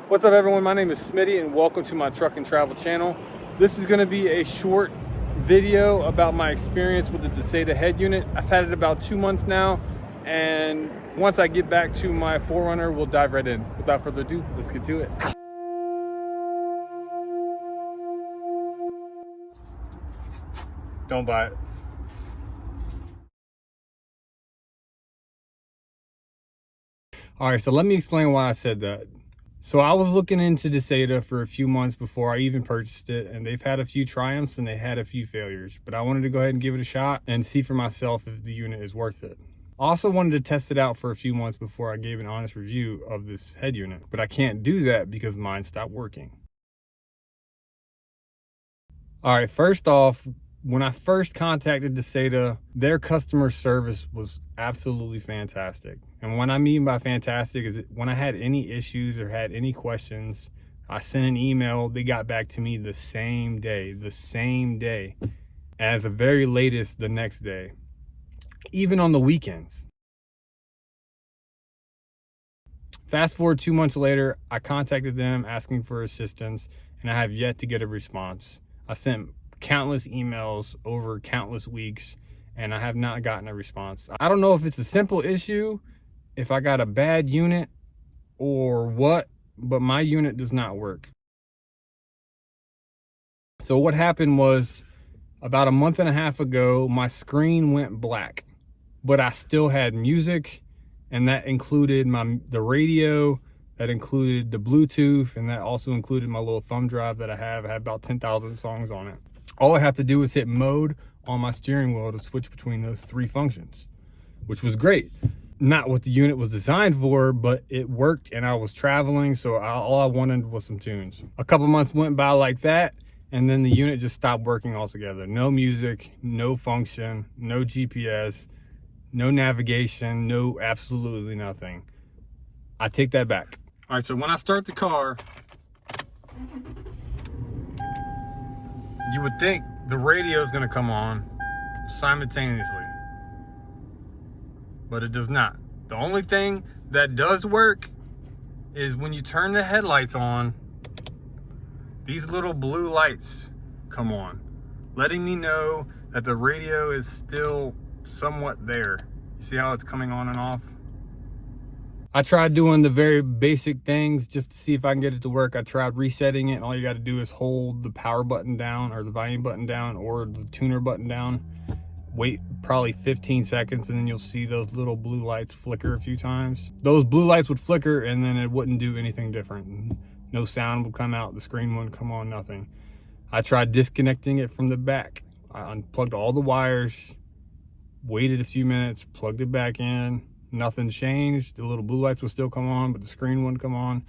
What's up everyone, my name is Smitty and welcome to my truck and travel channel. This is going to be a short video about my experience with the Dasaita head unit. I've had it about 2 months now, and once I get back to my 4runner, we'll dive right in. Without further ado, let's get to it. Don't buy it. All right, so let me explain why I said that. So I was looking into Dasaita for a few months before I even purchased it, and they've had a few triumphs and they had a few failures, but I wanted to go ahead and give it a shot and see for myself if the unit is worth it. I also wanted to test it out for a few months before I gave an honest review of this head unit, but I can't do that because mine stopped working. All right, first off, when I first contacted Dasaita, their customer service was absolutely fantastic. And what I mean by fantastic is that when I had any issues or had any questions, I sent an email, they got back to me the same day, and at the very latest the next day, even on the weekends. Fast forward 2 months later, I contacted them asking for assistance, and I have yet to get a response. I sent countless emails over countless weeks, and I have not gotten a response. I don't know if it's a simple issue, if I got a bad unit or what, but my unit does not work. So what happened was, about a month and a half ago, my screen went black, but I still had music, and that included the radio, that included the Bluetooth, and that also included my little thumb drive that I have. I have about 10,000 songs on it. All I have to do is hit mode on my steering wheel to switch between those three functions, which was great. Not what the unit was designed for, but it worked, and I was traveling, so all I wanted was some tunes. A couple months went by like that, and then the unit just stopped working altogether. No music, no function, no GPS, no navigation, no absolutely nothing. I take that back. All right, so when I start the car, you would think the radio is going to come on simultaneously, but it does not. The only thing that does work is when you turn the headlights on, these little blue lights come on, letting me know that the radio is still somewhat there. You see how it's coming on and off? I tried doing the very basic things just to see if I can get it to work. I tried resetting it. All you got to do is hold the power button down or the volume button down or the tuner button down. Wait probably 15 seconds and then you'll see those little blue lights flicker a few times. Those blue lights would flicker and then it wouldn't do anything different. No sound would come out, the screen wouldn't come on, nothing. I tried disconnecting it from the back. I unplugged all the wires, waited a few minutes, plugged it back in. Nothing changed. The little blue lights would still come on, but the screen wouldn't come on.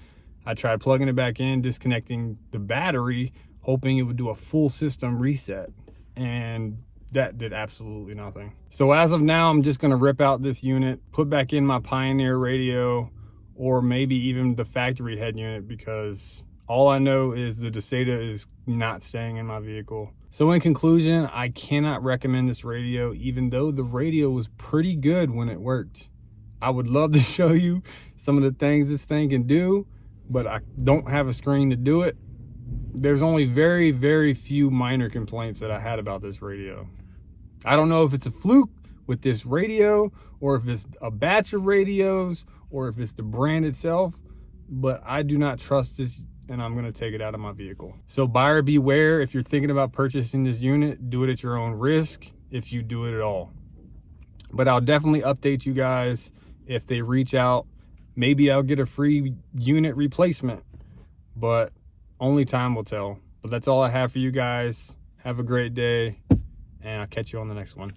I tried plugging it back in, disconnecting the battery, hoping it would do a full system reset, and that did absolutely nothing. So as of now, I'm just gonna rip out this unit, put back in my Pioneer radio, or maybe even the factory head unit, because all I know is the Dasaita is not staying in my vehicle. So in conclusion, I cannot recommend this radio, even though the radio was pretty good when it worked. I would love to show you some of the things this thing can do, but I don't have a screen to do it. There's only very, very few minor complaints that I had about this radio. I don't know if it's a fluke with this radio, or if it's a batch of radios, or if it's the brand itself, but I do not trust this, and I'm gonna take it out of my vehicle. So buyer beware. If you're thinking about purchasing this unit, do it at your own risk, if you do it at all. But I'll definitely update you guys if they reach out. Maybe I'll get a free unit replacement, but only time will tell. But that's all I have for you guys. Have a great day, and I'll catch you on the next one.